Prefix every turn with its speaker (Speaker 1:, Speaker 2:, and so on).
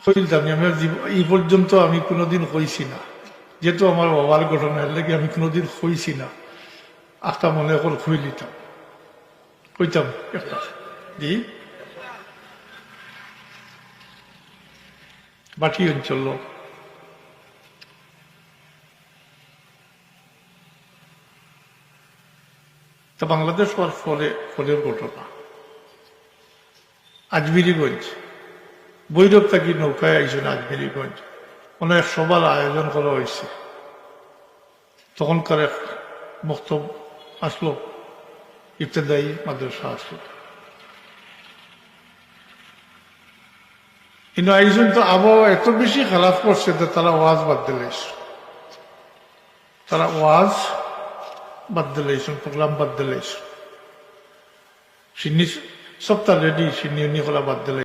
Speaker 1: হইতাম আমি এই পর্যন্ত আমি কোনোদিন হইছি না, যেহেতু আমার বাবার ঘটনার লেগে আমি কোনোদিন হইছি না। আস্তা মনে করে হই নিতাম, কইতাম একটা জি বাটি অঞ্চল লোক। তা বাংলাদেশ হওয়ার ফলের ঘটনা আজমিরিগঞ্জ, বৈরব থাকি নৌকায় আইসেন আজমিরিগঞ্জ, অনেক সবার আয়োজন করা হয়েছে। তখনকার এক বক্তব্য আসলো, ইবতেদায়ী মাদ্রাসা আসলো, কিন্তু আইসেন তো আবহাওয়া এত বেশি খারাপ করছে যে তারা ওয়াজ বাদ দিলাইছে, তারা ওয়াজ বাদ দিলাইছেন, প্রোগ্রাম বাদ দিলাইছেন। সিন্নি সপ্তাহ রেডি সিন্নি বাদ দিলাই।